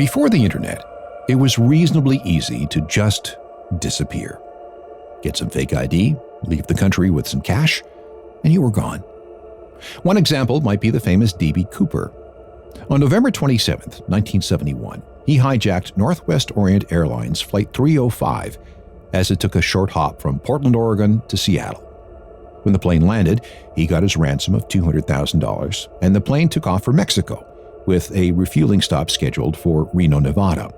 Before the internet, it was reasonably easy to just disappear. Get some fake ID, leave the country with some cash, and you were gone. One example might be the famous D.B. Cooper. On November 27, 1971, he hijacked Northwest Orient Airlines Flight 305 as it took a short hop from Portland, Oregon to Seattle. When the plane landed, he got his ransom of $200,000, and the plane took off for Mexico, with a refueling stop scheduled for Reno, Nevada.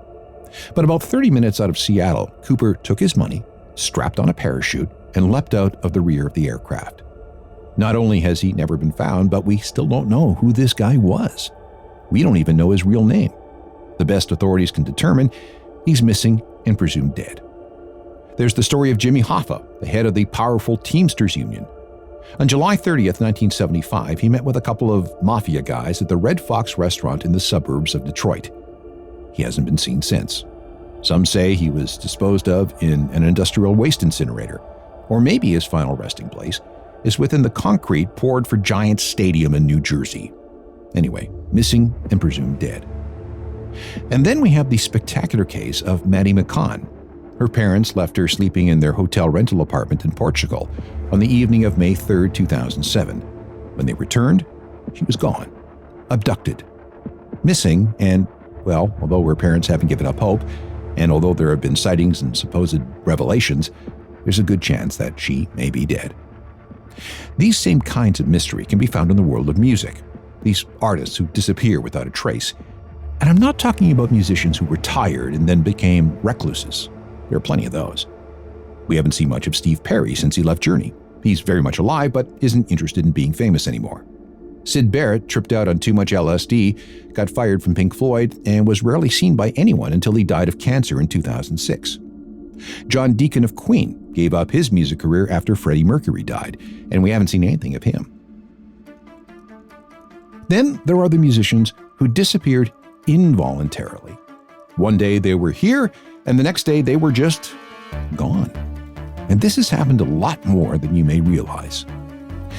But about 30 minutes out of Seattle, Cooper took his money, strapped on a parachute, and leapt out of the rear of the aircraft. Not only has he never been found, but we still don't know who this guy was. We don't even know his real name. The best authorities can determine he's missing and presumed dead. There's the story of Jimmy Hoffa, the head of the powerful Teamsters Union. On July 30th, 1975, he met with a couple of mafia guys at the Red Fox restaurant in the suburbs of Detroit. He hasn't been seen since. Some say he was disposed of in an industrial waste incinerator, or maybe his final resting place is within the concrete poured for Giants Stadium in New Jersey. Anyway, missing and presumed dead. And then we have the spectacular case of Maddie McCann. Her parents left her sleeping in their hotel rental apartment in Portugal on the evening of May 3, 2007. When they returned, she was gone, abducted, missing, and, well, although her parents haven't given up hope, and although there have been sightings and supposed revelations, there's a good chance that she may be dead. These same kinds of mystery can be found in the world of music, these artists who disappear without a trace. And I'm not talking about musicians who retired and then became recluses. There are plenty of those. We haven't seen much of Steve Perry since he left Journey. He's very much alive, but isn't interested in being famous anymore. Syd Barrett tripped out on too much LSD, got fired from Pink Floyd, and was rarely seen by anyone until he died of cancer in 2006. John Deacon of Queen gave up his music career after Freddie Mercury died, and we haven't seen anything of him. Then there are the musicians who disappeared involuntarily. One day they were here, and the next day they were just gone. And this has happened a lot more than you may realize.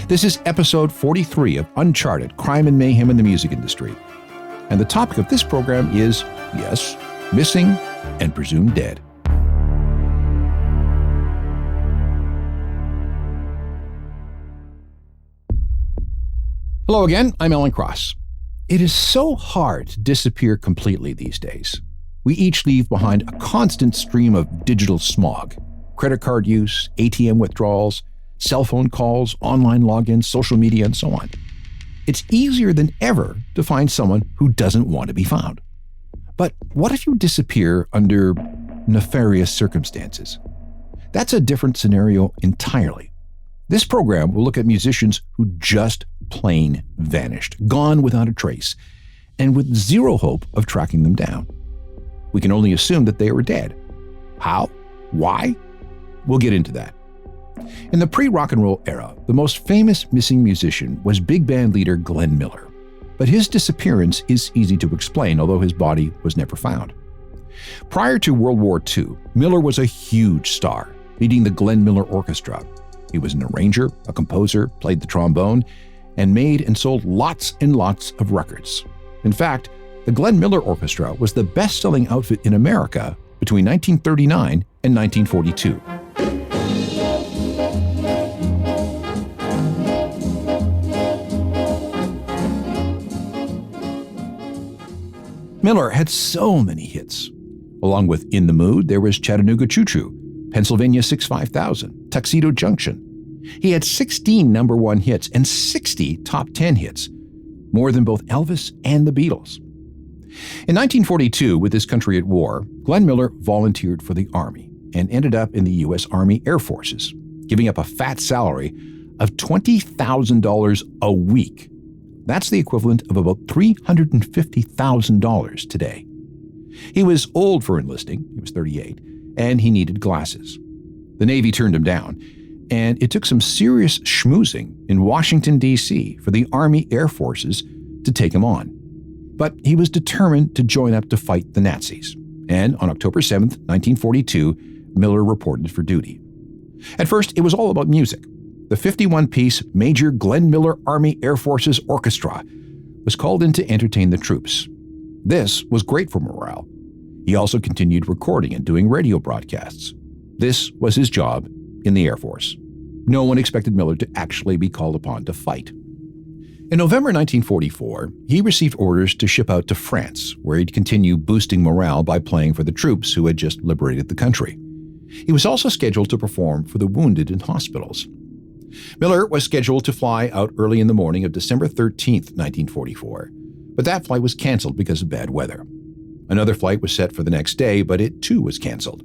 This is episode 43 of Uncharted: Crime and Mayhem in the Music Industry. And the topic of this program is, yes, missing and presumed dead. Hello again, I'm Alan Cross. It is so hard to disappear completely these days. We each leave behind a constant stream of digital smog: credit card use, ATM withdrawals, cell phone calls, online logins, social media, and so on. It's easier than ever to find someone who doesn't want to be found. But what if you disappear under nefarious circumstances? That's a different scenario entirely. This program will look at musicians who just plain vanished, gone without a trace, and with zero hope of tracking them down. We can only assume that they were dead. How? Why? We'll get into that. In the pre-rock and roll era, the most famous missing musician was big band leader Glenn Miller. But his disappearance is easy to explain, although his body was never found. Prior to World War II, Miller was a huge star, leading the Glenn Miller Orchestra. He was an arranger, a composer, played the trombone, and made and sold lots and lots of records. In fact, the Glenn Miller Orchestra was the best-selling outfit in America between 1939 and 1942. Miller had so many hits. Along with In the Mood, there was Chattanooga Choo Choo, Pennsylvania 65000, Tuxedo Junction. He had 16 number one hits and 60 top 10 hits, more than both Elvis and the Beatles. In 1942, with his country at war, Glenn Miller volunteered for the Army and ended up in the U.S. Army Air Forces, giving up a fat salary of $20,000 a week. That's the equivalent of about $350,000 today. He was old for enlisting, he was 38, and he needed glasses. The Navy turned him down, and it took some serious schmoozing in Washington, D.C. for the Army Air Forces to take him on. But he was determined to join up to fight the Nazis, and on October 7, 1942, Miller reported for duty. At first, it was all about music. The 51-piece Major Glenn Miller Army Air Forces Orchestra was called in to entertain the troops. This was great for morale. He also continued recording and doing radio broadcasts. This was his job in the Air Force. No one expected Miller to actually be called upon to fight. In November 1944, he received orders to ship out to France, where he'd continue boosting morale by playing for the troops who had just liberated the country. He was also scheduled to perform for the wounded in hospitals. Miller was scheduled to fly out early in the morning of December 13, 1944, but that flight was canceled because of bad weather. Another flight was set for the next day, but it too was canceled.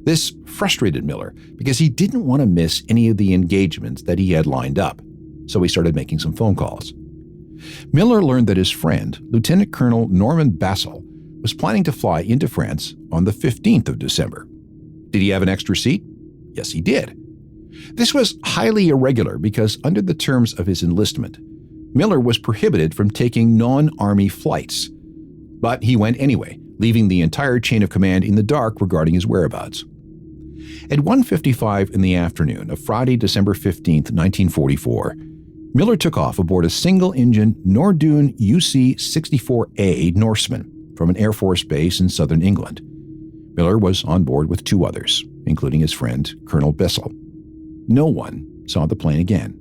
This frustrated Miller because he didn't want to miss any of the engagements that he had lined up, so he started making some phone calls. Miller learned that his friend, Lieutenant Colonel Norman Bassel, was planning to fly into France on the 15th of December. Did he have an extra seat? Yes, he did. This was highly irregular because under the terms of his enlistment, Miller was prohibited from taking non-Army flights. But he went anyway, leaving the entire chain of command in the dark regarding his whereabouts. At 1:55 in the afternoon of Friday, December 15, 1944, Miller took off aboard a single-engine Nordun UC-64A Norseman from an Air Force base in southern England. Miller was on board with two others, including his friend, Colonel Bissell. No one saw the plane again.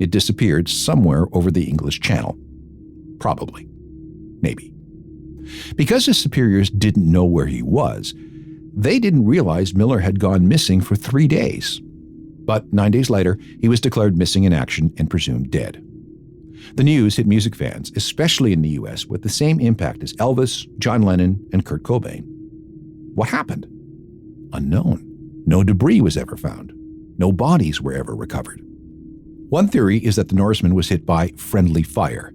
It disappeared somewhere over the English Channel. Probably. Maybe. Because his superiors didn't know where he was, they didn't realize Miller had gone missing for 3 days. But 9 days later, he was declared missing in action and presumed dead. The news hit music fans, especially in the U.S., with the same impact as Elvis, John Lennon, and Kurt Cobain. What happened? Unknown. No debris was ever found. No bodies were ever recovered. One theory is that the Norseman was hit by friendly fire.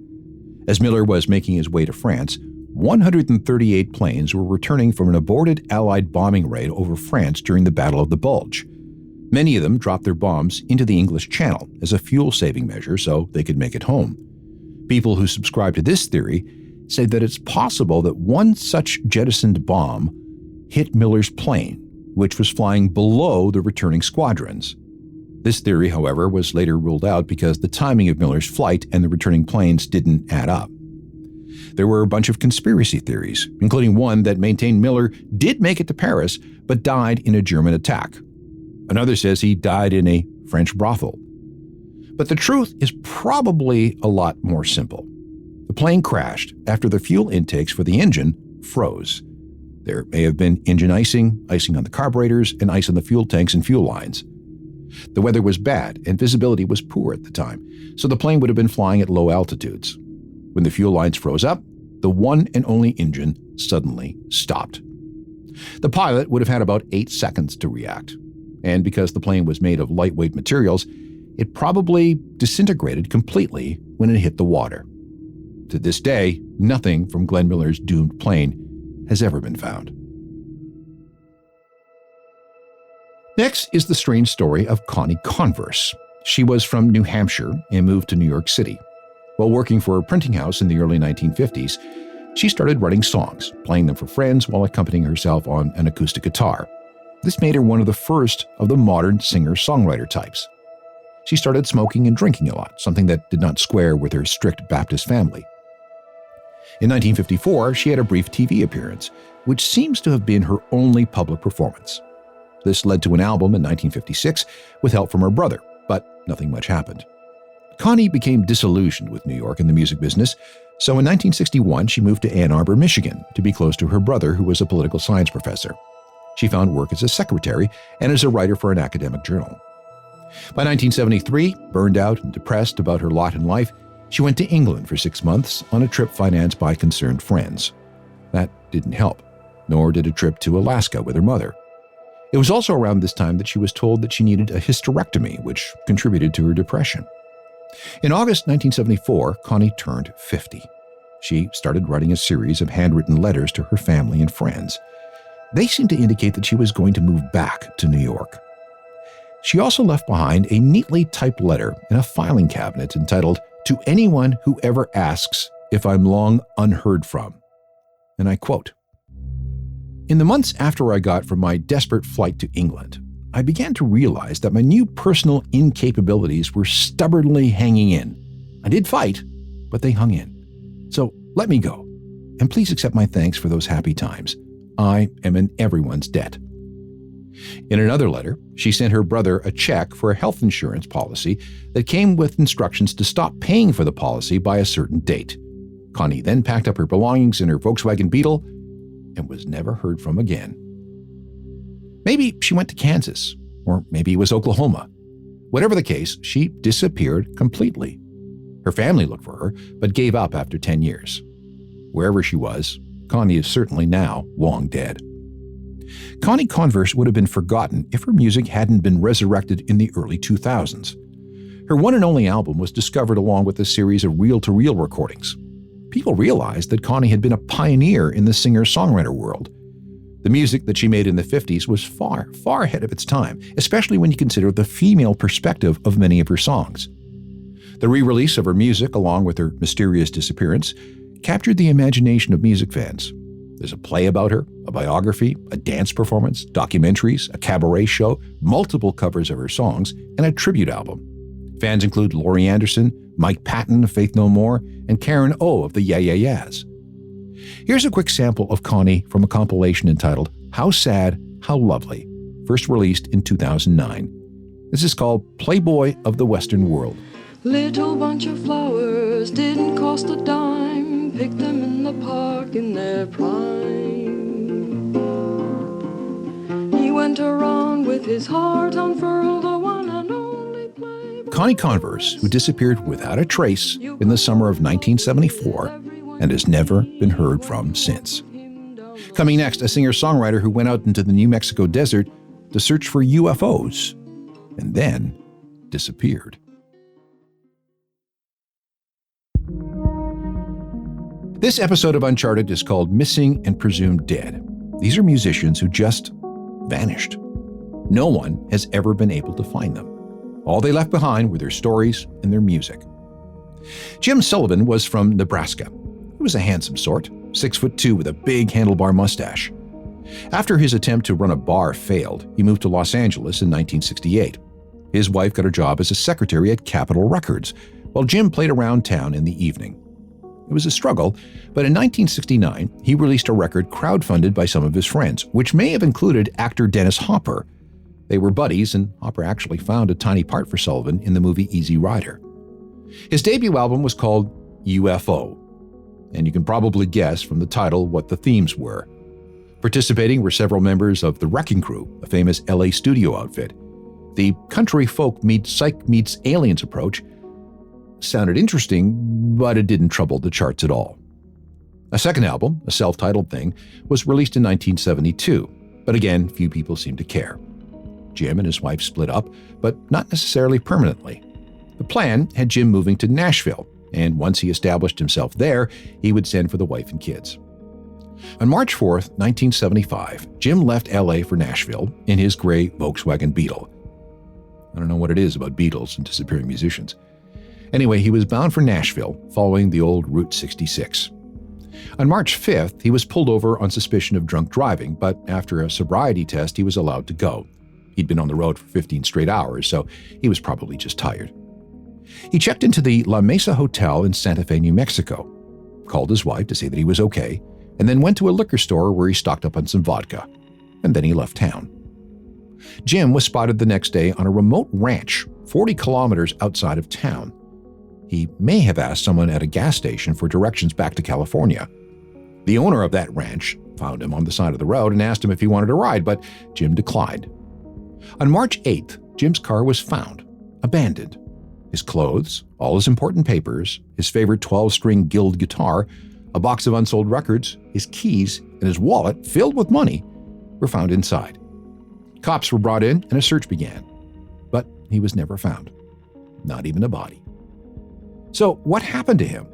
As Miller was making his way to France, 138 planes were returning from an aborted Allied bombing raid over France during the Battle of the Bulge. Many of them dropped their bombs into the English Channel as a fuel-saving measure so they could make it home. People who subscribe to this theory say that it's possible that one such jettisoned bomb hit Miller's plane, which was flying below the returning squadrons. This theory, however, was later ruled out because the timing of Miller's flight and the returning planes didn't add up. There were a bunch of conspiracy theories, including one that maintained Miller did make it to Paris, but died in a German attack. Another says he died in a French brothel. But the truth is probably a lot more simple. The plane crashed after the fuel intakes for the engine froze. There may have been engine icing on the carburetors, and ice on the fuel tanks and fuel lines. The weather was bad and visibility was poor at the time, so the plane would have been flying at low altitudes. When the fuel lines froze up, the one and only engine suddenly stopped. The pilot would have had about 8 seconds to react, and because the plane was made of lightweight materials, it probably disintegrated completely when it hit the water. To this day, nothing from Glenn Miller's doomed plane has ever been found. Next is the strange story of Connie Converse. She was from New Hampshire and moved to New York City. While working for a printing house in the early 1950s, she started writing songs, playing them for friends while accompanying herself on an acoustic guitar. This made her one of the first of the modern singer-songwriter types. She started smoking and drinking a lot, something that did not square with her strict Baptist family. In 1954, she had a brief TV appearance, which seems to have been her only public performance. This led to an album in 1956 with help from her brother, but nothing much happened. Connie became disillusioned with New York and the music business, so in 1961 she moved to Ann Arbor, Michigan, to be close to her brother, who was a political science professor. She found work as a secretary and as a writer for an academic journal. By 1973, burned out and depressed about her lot in life, she went to England for 6 months on a trip financed by concerned friends. That didn't help, nor did a trip to Alaska with her mother. It was also around this time that she was told that she needed a hysterectomy, which contributed to her depression. In August 1974, Connie turned 50. She started writing a series of handwritten letters to her family and friends. They seemed to indicate that she was going to move back to New York. She also left behind a neatly typed letter in a filing cabinet entitled, "To anyone who ever asks if I'm long unheard from." And I quote, "In the months after I got from my desperate flight to England, I began to realize that my new personal incapabilities were stubbornly hanging in. I did fight, but they hung in. So let me go. and please accept my thanks for those happy times. I am in everyone's debt." In another letter, she sent her brother a check for a health insurance policy that came with instructions to stop paying for the policy by a certain date. Connie then packed up her belongings in her Volkswagen Beetle and was never heard from again. Maybe she went to Kansas, or maybe it was Oklahoma. Whatever the case, she disappeared completely. Her family looked for her, but gave up after 10 years. Wherever she was, Connie is certainly now long dead. Connie Converse would have been forgotten if her music hadn't been resurrected in the early 2000s. Her one and only album was discovered along with a series of reel-to-reel recordings. People realized that Connie had been a pioneer in the singer-songwriter world. The music that she made in the 50s was far, far ahead of its time, especially when you consider the female perspective of many of her songs. The re-release of her music, along with her mysterious disappearance, captured the imagination of music fans. There's a play about her, a biography, a dance performance, documentaries, a cabaret show, multiple covers of her songs, and a tribute album. Fans include Laurie Anderson, Mike Patton of Faith No More, and Karen O of the Yeah Yeah Yeahs. Here's a quick sample of Connie from a compilation entitled How Sad, How Lovely, first released in 2009. This is called Playboy of the Western World. Little bunch of flowers didn't cost a dime, picked them in the park in their prime. He went around with his heart unfurled, the one and only Playboy. Connie Converse, who disappeared without a trace in the summer of 1974 and has never been heard from since. Coming next, a singer-songwriter who went out into the New Mexico desert to search for UFOs and then disappeared. This episode of Uncharted is called Missing and Presumed Dead. These are musicians who just vanished. No one has ever been able to find them. All they left behind were their stories and their music. Jim Sullivan was from Nebraska. He was a handsome sort, 6'2" with a big handlebar mustache. After his attempt to run a bar failed, he moved to Los Angeles in 1968. His wife got a job as a secretary at Capitol Records, while Jim played around town in the evening. It was a struggle, but in 1969, he released a record crowdfunded by some of his friends, which may have included actor Dennis Hopper. They were buddies, and Hopper actually found a tiny part for Sullivan in the movie Easy Rider. His debut album was called UFO, and you can probably guess from the title what the themes were. Participating were several members of the Wrecking Crew, a famous LA studio outfit. The country folk meets psych meets aliens approach sounded interesting, but it didn't trouble the charts at all. A second album, a self-titled thing, was released in 1972, but again, few people seemed to care. Jim and his wife split up, but not necessarily permanently. The plan had Jim moving to Nashville, and once he established himself there, he would send for the wife and kids. On March 4th, 1975, Jim left LA for Nashville in his gray Volkswagen Beetle. I don't know what it is about Beetles and disappearing musicians. Anyway, he was bound for Nashville, following the old Route 66. On March 5th, he was pulled over on suspicion of drunk driving, but after a sobriety test, he was allowed to go. He'd been on the road for 15 straight hours, so he was probably just tired. He checked into the La Mesa Hotel in Santa Fe, New Mexico, called his wife to say that he was okay, and then went to a liquor store where he stocked up on some vodka, and then he left town. Jim was spotted the next day on a remote ranch 40 kilometers outside of town. He may have asked someone at a gas station for directions back to California. The owner of that ranch found him on the side of the road and asked him if he wanted a ride, but Jim declined. On March 8th, Jim's car was found, abandoned. His clothes, all his important papers, his favorite 12-string Guild guitar, a box of unsold records, his keys, and his wallet filled with money were found inside. Cops were brought in and a search began, but he was never found, not even a body. So what happened to him?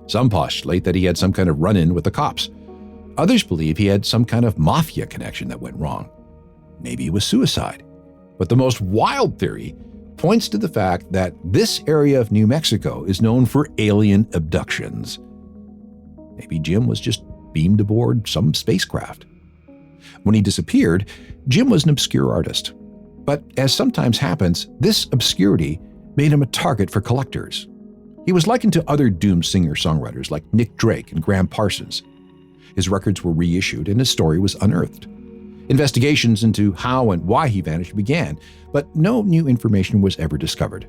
Some postulate that he had some kind of run-in with the cops. Others believe he had some kind of mafia connection that went wrong. Maybe it was suicide. But the most wild theory points to the fact that this area of New Mexico is known for alien abductions. Maybe Jim was just beamed aboard some spacecraft. When he disappeared, Jim was an obscure artist. But as sometimes happens, this obscurity made him a target for collectors. He was likened to other doomed singer-songwriters like Nick Drake and Graham Parsons. His records were reissued and his story was unearthed. Investigations into how and why he vanished began, but no new information was ever discovered.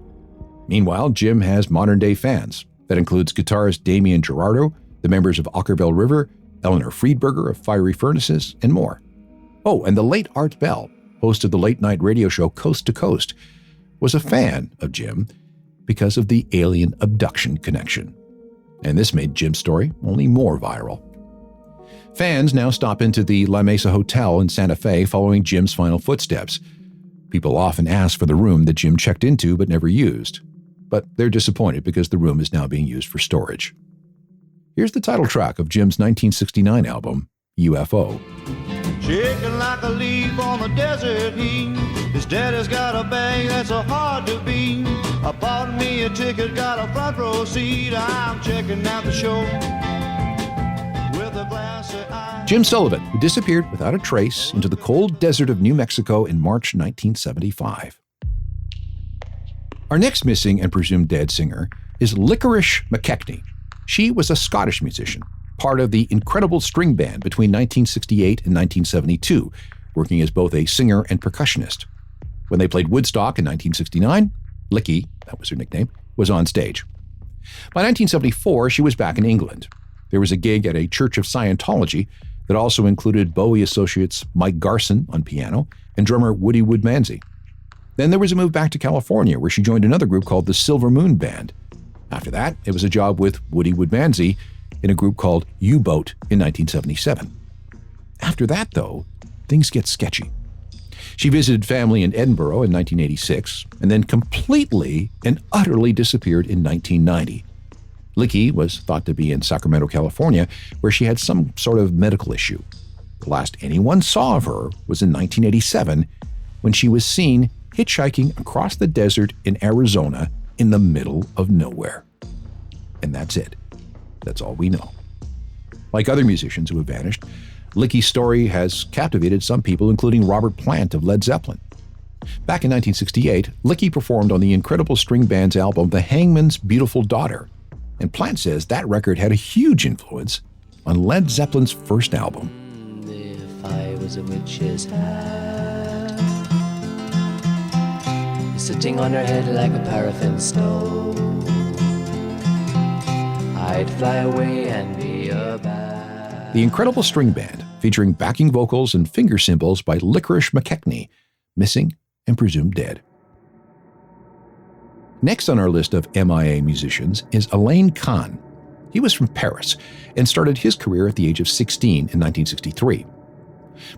Meanwhile, Jim has modern-day fans. That includes guitarist Damian Gerardo, the members of Ockerville River, Eleanor Friedberger of Fiery Furnaces, and more. Oh, and the late Art Bell, host of the late-night radio show Coast to Coast, was a fan of Jim because of the alien abduction connection. And this made Jim's story only more viral. Fans now stop into the La Mesa Hotel in Santa Fe following Jim's final footsteps. People often ask for the room that Jim checked into but never used. But they're disappointed because the room is now being used for storage. Here's the title track of Jim's 1969 album, UFO. Shaking like a leaf on the desert heat. His daddy's got a bag that's so hard to beat. I bought me a ticket, got a front row seat. I'm checking out the show with a glass of ice. Jim Sullivan, who disappeared without a trace into the cold desert of New Mexico in March 1975. Our next missing and presumed dead singer is Licorice McKechnie. She was a Scottish musician, part of the incredible string band between 1968 and 1972, working as both a singer and percussionist. When they played Woodstock in 1969, Licky, that was her nickname, was on stage. By 1974, she was back in England. There was a gig at a Church of Scientology that also included Bowie associates Mike Garson on piano and drummer Woody Woodmansey. Then there was a move back to California where she joined another group called the Silver Moon Band. After that, it was a job with Woody Woodmansey in a group called U-Boat in 1977. After that, though, things get sketchy. She visited family in Edinburgh in 1986 and then completely and utterly disappeared in 1990. Licky was thought to be in Sacramento, California, where she had some sort of medical issue. The last anyone saw of her was in 1987 when she was seen hitchhiking across the desert in Arizona in the middle of nowhere. And that's it. That's all we know. Like other musicians who have vanished, Licky's story has captivated some people, including Robert Plant of Led Zeppelin. Back in 1968, Licky performed on the incredible string band's album The Hangman's Beautiful Daughter, and Plant says that record had a huge influence on Led Zeppelin's first album. If I was a witch's hat, sitting on her head like a paraffin stove, I'd fly away and be a bat. The incredible string band, featuring backing vocals and finger cymbals by Licorice McKechnie, missing and presumed dead. Next on our list of MIA musicians is Alain Kahn. He was from Paris and started his career at the age of 16 in 1963.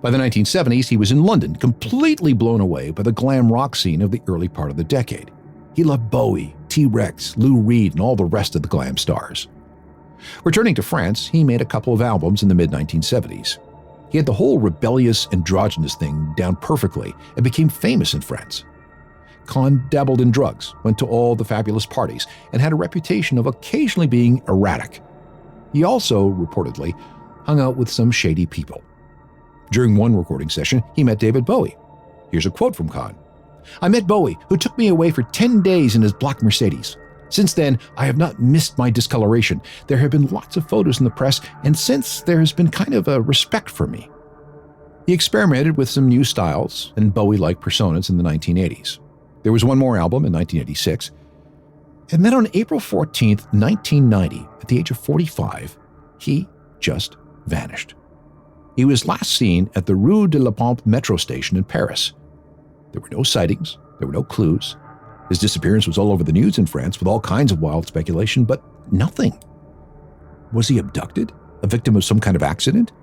By the 1970s, he was in London, completely blown away by the glam rock scene of the early part of the decade. He loved Bowie, T-Rex, Lou Reed, and all the rest of the glam stars. Returning to France, he made a couple of albums in the mid-1970s. He had the whole rebellious, androgynous thing down perfectly and became famous in France. Kahn dabbled in drugs, went to all the fabulous parties, and had a reputation of occasionally being erratic. He also, reportedly, hung out with some shady people. During one recording session, he met David Bowie. Here's a quote from Kahn. "I met Bowie, who took me away for 10 days in his black Mercedes. Since then, I have not missed my discoloration. There have been lots of photos in the press, and since there has been kind of a respect for me." He experimented with some new styles and Bowie-like personas in the 1980s. There was one more album in 1986. And then on April 14th, 1990, at the age of 45, he just vanished. He was last seen at the Rue de la Pompe metro station in Paris. There were no sightings, there were no clues. His disappearance was all over the news in France with all kinds of wild speculation, but nothing. Was he abducted? A victim of some kind of accident?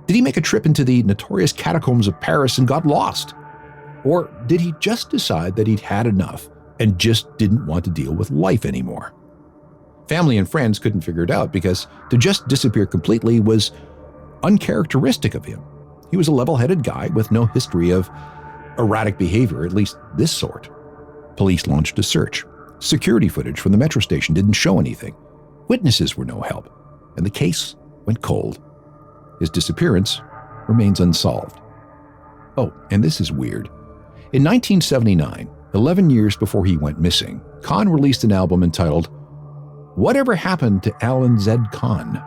Did he make a trip into the notorious catacombs of Paris and got lost? Or did he just decide that he'd had enough and just didn't want to deal with life anymore? Family and friends couldn't figure it out because to just disappear completely was uncharacteristic of him. He was a level-headed guy with no history of erratic behavior, at least this sort. Police launched a search. Security footage from the metro station didn't show anything. Witnesses were no help, and the case went cold. His disappearance remains unsolved. Oh, and this is weird. In 1979, 11 years before he went missing, Kahn released an album entitled Whatever Happened to Alan Z. Khan?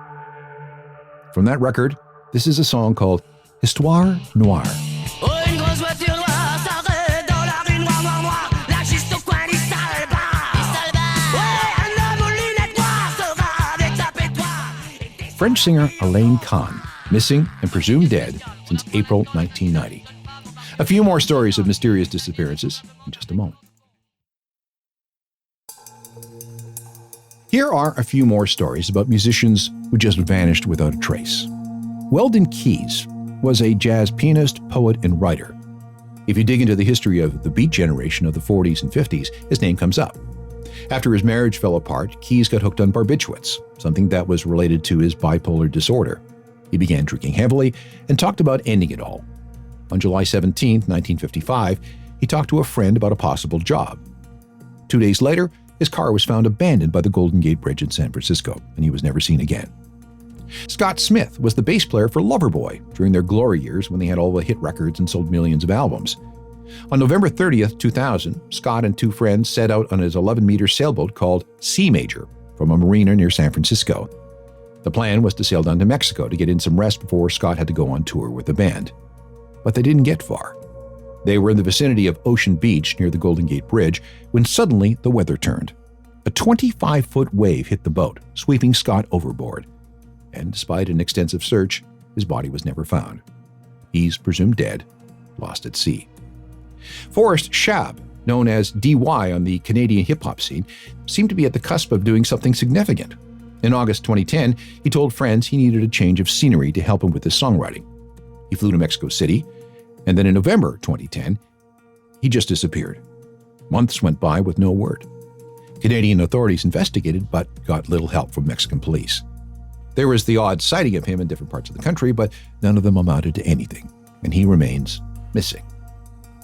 From that record, this is a song called Histoire Noire. Une grosse voiture noire s'arrête dans la rue noire, là juste au coin du sale bar. Ouais, un homme aux lunettes noires sera avec sa pétoire. French singer Alain Khan, missing and presumed dead since April 1990. A few more stories of mysterious disappearances in just a moment. Here are a few more stories about musicians who just vanished without a trace. Weldon Keys was a jazz pianist, poet, and writer. If you dig into the history of the beat generation of the 40s and 50s, his name comes up. After his marriage fell apart, Keys got hooked on barbiturates, something that was related to his bipolar disorder. He began drinking heavily and talked about ending it all. On July 17, 1955, he talked to a friend about a possible job. 2 days later, his car was found abandoned by the Golden Gate Bridge in San Francisco, and he was never seen again. Scott Smith was the bass player for Loverboy during their glory years when they had all the hit records and sold millions of albums. On November 30th, 2000, Scott and two friends set out on his 11-meter sailboat called Sea Major from a marina near San Francisco. The plan was to sail down to Mexico to get in some rest before Scott had to go on tour with the band. But they didn't get far. They were in the vicinity of Ocean Beach near the Golden Gate Bridge when suddenly the weather turned. A 25-foot wave hit the boat, sweeping Scott overboard. And despite an extensive search, his body was never found. He's presumed dead, lost at sea. Forrest Schaab, known as DY on the Canadian hip-hop scene, seemed to be at the cusp of doing something significant. In August 2010, he told friends he needed a change of scenery to help him with his songwriting. He flew to Mexico City, and then in November 2010, he just disappeared. Months went by with no word. Canadian authorities investigated, but got little help from Mexican police. There was the odd sighting of him in different parts of the country, but none of them amounted to anything, and he remains missing.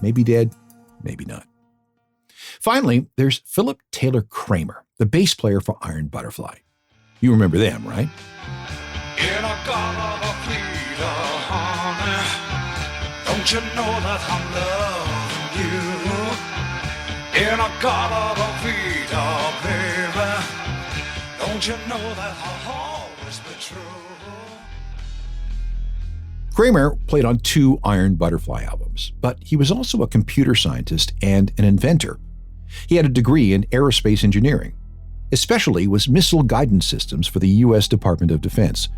Maybe dead, maybe not. Finally, there's Philip Taylor Kramer, the bass player for Iron Butterfly. You remember them, right? In a garden of freedom, honey, don't you know that I'm loving you? In a garden of freedom, baby, don't you know that I'll always be true? Kramer played on 2 Iron Butterfly albums, but he was also a computer scientist and an inventor. He had a degree in aerospace engineering. His specialty was missile guidance systems for the U.S. Department of Defense.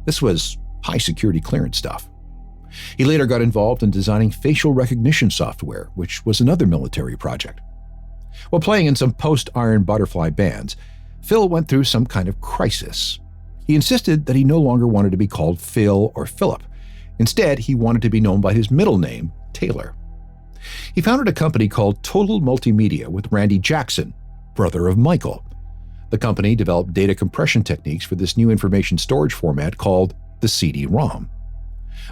This was high-security clearance stuff. He later got involved in designing facial recognition software, which was another military project. While playing in some post-Iron Butterfly bands, Phil went through some kind of crisis. He insisted that he no longer wanted to be called Phil or Philip. Instead, he wanted to be known by his middle name, Taylor. He founded a company called Total Multimedia with Randy Jackson, brother of Michael. The company developed data compression techniques for this new information storage format called the CD-ROM.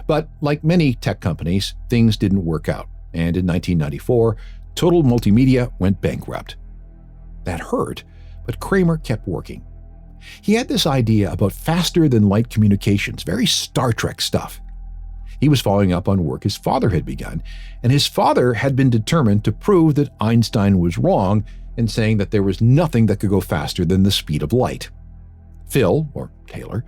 But like many tech companies, things didn't work out, and in 1994, Total Multimedia went bankrupt. That hurt, but Kramer kept working. He had this idea about faster-than-light communications, very Star Trek stuff. He was following up on work his father had begun, and his father had been determined to prove that Einstein was wrong in saying that there was nothing that could go faster than the speed of light. Phil, or Taylor,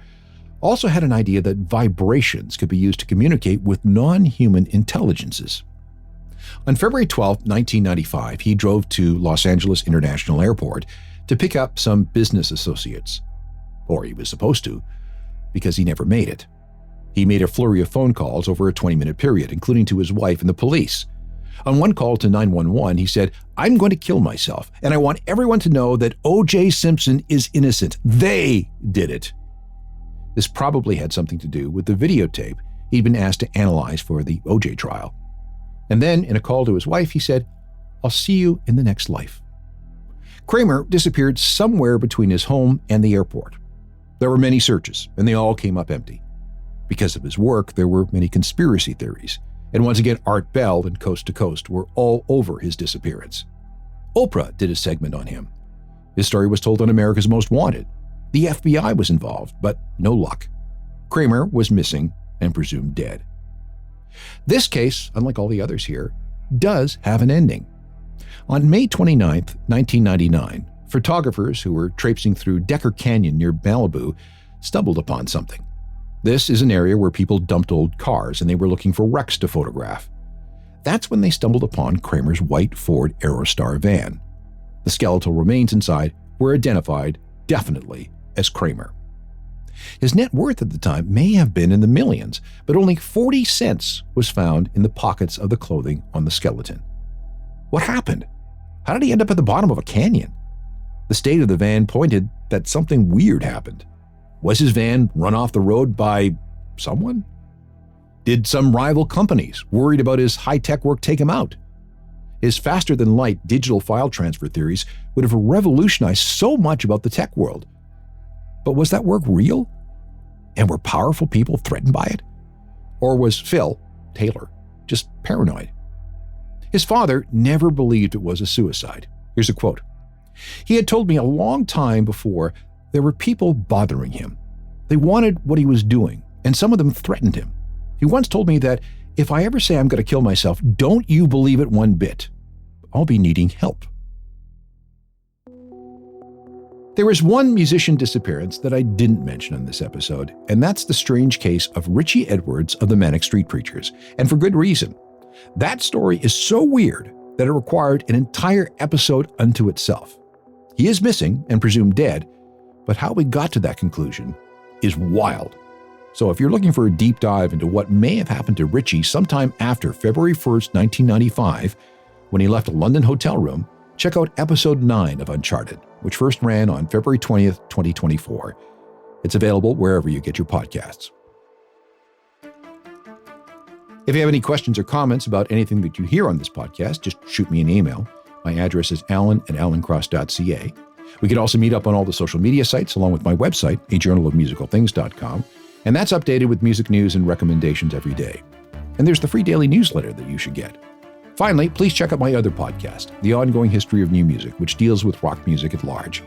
also had an idea that vibrations could be used to communicate with non-human intelligences. On February 12, 1995, he drove to Los Angeles International Airport to pick up some business associates. Or he was supposed to, because he never made it. He made a flurry of phone calls over a 20-minute period, including to his wife and the police. On one call to 911, he said, "I'm going to kill myself, and I want everyone to know that O.J. Simpson is innocent. They did it." This probably had something to do with the videotape he'd been asked to analyze for the O.J. trial. And then, in a call to his wife, he said, "I'll see you in the next life." Kramer disappeared somewhere between his home and the airport. There were many searches, and they all came up empty. Because of his work, there were many conspiracy theories. And once again, Art Bell and Coast to Coast were all over his disappearance. Oprah did a segment on him. His story was told on America's Most Wanted. The FBI was involved, but no luck. Kramer was missing and presumed dead. This case, unlike all the others here, does have an ending. On May 29, 1999, Photographers who were traipsing through Decker Canyon near Malibu stumbled upon something. This is an area where people dumped old cars and they were looking for wrecks to photograph. That's when they stumbled upon Kramer's white Ford Aerostar van. The skeletal remains inside were identified definitely as Kramer. His net worth at the time may have been in the millions, but only 40 cents was found in the pockets of the clothing on the skeleton. What happened? How did he end up at the bottom of a canyon? The state of the van pointed that something weird happened. Was his van run off the road by someone? Did some rival companies worried about his high-tech work take him out? His faster-than-light digital file transfer theories would have revolutionized so much about the tech world. But was that work real? And were powerful people threatened by it? Or was Phil, Taylor, just paranoid? His father never believed it was a suicide. Here's a quote. He had told me a long time before there were people bothering him. They wanted what he was doing, and some of them threatened him. He once told me that if I ever say I'm going to kill myself, don't you believe it one bit. I'll be needing help. There is one musician disappearance that I didn't mention in this episode, and that's the strange case of Richie Edwards of the Manic Street Preachers, and for good reason. That story is so weird that it required an entire episode unto itself. He is missing and presumed dead, but how we got to that conclusion is wild. So if you're looking for a deep dive into what may have happened to Richie sometime after February 1st, 1995, when he left a London hotel room, check out episode 9 of Uncharted, which first ran on February 20th, 2024. It's available wherever you get your podcasts. If you have any questions or comments about anything that you hear on this podcast, just shoot me an email. My address is alan@alancross.ca. We could also meet up on all the social media sites, along with my website, ajournalofmusicalthings.com, and that's updated with music news and recommendations every day. And there's the free daily newsletter that you should get. Finally, please check out my other podcast, The Ongoing History of New Music, which deals with rock music at large.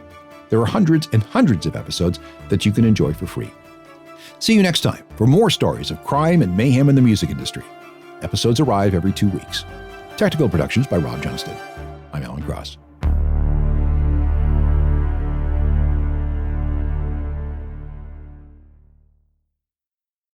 There are hundreds and hundreds of episodes that you can enjoy for free. See you next time for more stories of crime and mayhem in the music industry. Episodes arrive every 2 weeks. Technical productions by Rob Johnston. I'm Alan Cross.